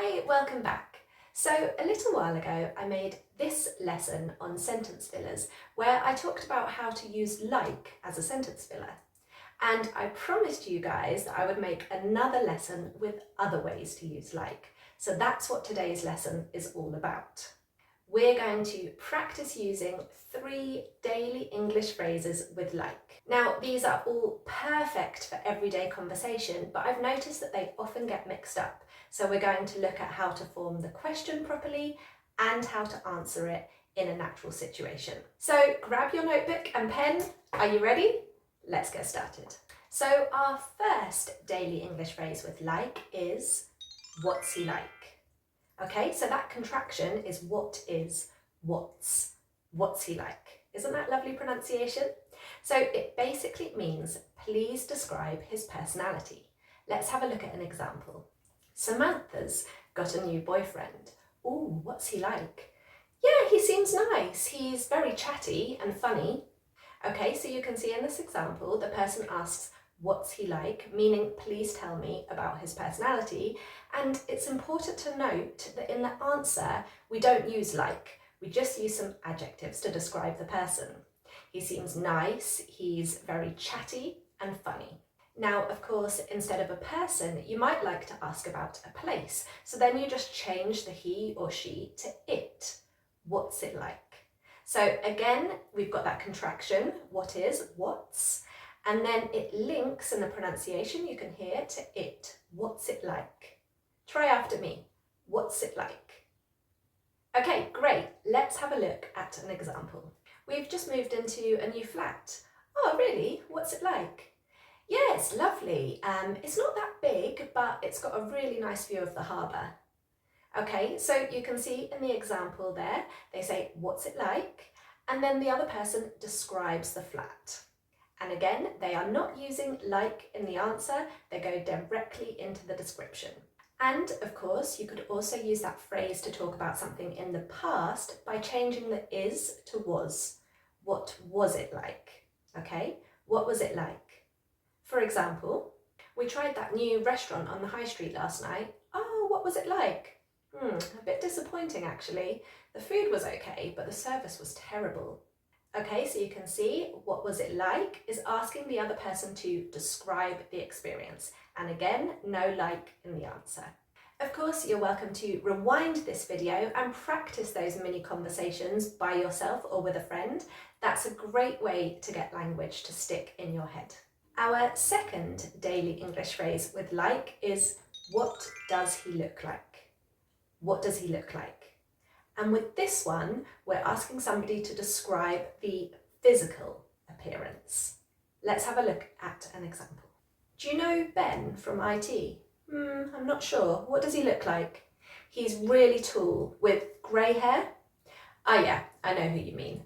Hi, welcome back. So a little while ago I made this lesson on sentence fillers where I talked about how to use like as a sentence filler. And I promised you guys that I would make another lesson with other ways to use like. So that's what today's lesson is all about. We're going to practice using 3 daily English phrases with like. Now, these are all perfect for everyday conversation, but I've noticed that they often get mixed up. So we're going to look at how to form the question properly and how to answer it in a natural situation. So grab your notebook and pen. Are you ready? Let's get started. So our first daily English phrase with like is, what's he like? Okay, so that contraction is what is what's. What's he like? Isn't that lovely pronunciation? So it basically means please describe his personality. Let's have a look at an example. Samantha's got a new boyfriend. Ooh, what's he like? Yeah, he seems nice. He's very chatty and funny. Okay, so you can see in this example, the person asks, what's he like? Meaning, please tell me about his personality. And it's important to note that in the answer, we don't use like, we just use some adjectives to describe the person. He seems nice, he's very chatty and funny. Now, of course, instead of a person, you might like to ask about a place. So then you just change the he or she to it. What's it like? So again, we've got that contraction, what is, what's, and then it links in the pronunciation, you can hear, to it. What's it like? Try after me. What's it like? Okay, great. Let's have a look at an example. We've just moved into a new flat. Oh, really? What's it like? Yeah, it's lovely. It's not that big, but it's got a really nice view of the harbour. Okay, so you can see in the example there, they say, what's it like? And then the other person describes the flat. And again, they are not using like in the answer, they go directly into the description. And of course, you could also use that phrase to talk about something in the past by changing the is to was. What was it like? Okay, what was it like? For example, we tried that new restaurant on the high street last night. Oh, what was it like? A bit disappointing actually. The food was okay, but the service was terrible. Okay, so you can see what was it like is asking the other person to describe the experience. And again, no like in the answer. Of course, you're welcome to rewind this video and practice those mini conversations by yourself or with a friend. That's a great way to get language to stick in your head. Our second daily English phrase with like is, what does he look like? What does he look like? And with this one, we're asking somebody to describe the physical appearance. Let's have a look at an example. Do you know Ben from IT? I'm not sure. What does he look like? He's really tall with grey hair. Oh yeah, I know who you mean.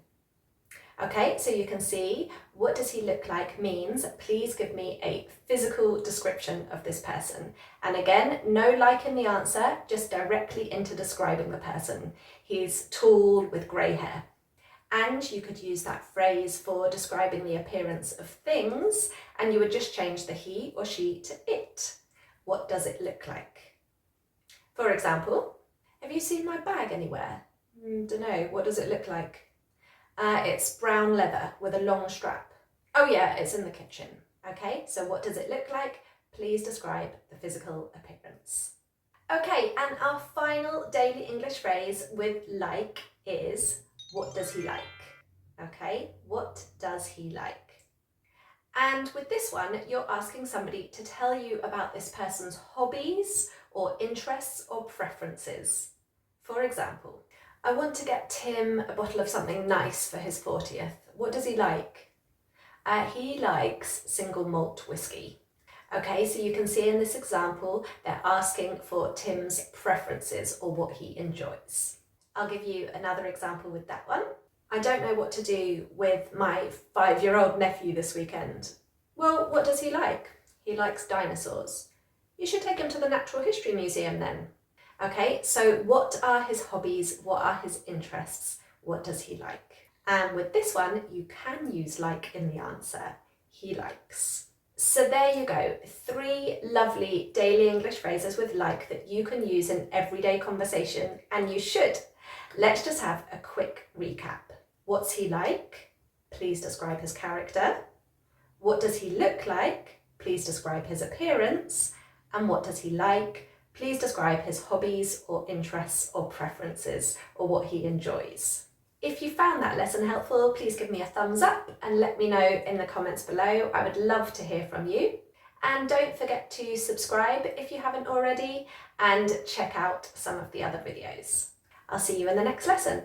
Okay, so you can see what does he look like means please give me a physical description of this person. And again, no like in the answer, just directly into describing the person. He's tall with grey hair. And you could use that phrase for describing the appearance of things, and you would just change the he or she to it. What does it look like? For example, have you seen my bag anywhere? Dunno, what does it look like? It's brown leather with a long strap. Oh yeah, it's in the kitchen. Okay, so what does it look like? Please describe the physical appearance. Okay, and our final daily English phrase with like is, what does he like? Okay, what does he like? And with this one, you're asking somebody to tell you about this person's hobbies or interests or preferences. For example, I want to get Tim a bottle of something nice for his 40th. What does he like? He likes single malt whiskey. Okay, so you can see in this example, they're asking for Tim's preferences or what he enjoys. I'll give you another example with that one. I don't know what to do with my 5-year-old nephew this weekend. Well, what does he like? He likes dinosaurs. You should take him to the Natural History Museum then. Okay, so what are his hobbies? What are his interests? What does he like? And with this one, you can use like in the answer. He likes. So there you go, 3 lovely daily English phrases with like that you can use in everyday conversation, and you should. Let's just have a quick recap. What's he like? Please describe his character. What does he look like? Please describe his appearance. And what does he like? Please describe his hobbies or interests or preferences or what he enjoys. If you found that lesson helpful, please give me a thumbs up and let me know in the comments below. I would love to hear from you. And don't forget to subscribe if you haven't already, and check out some of the other videos. I'll see you in the next lesson.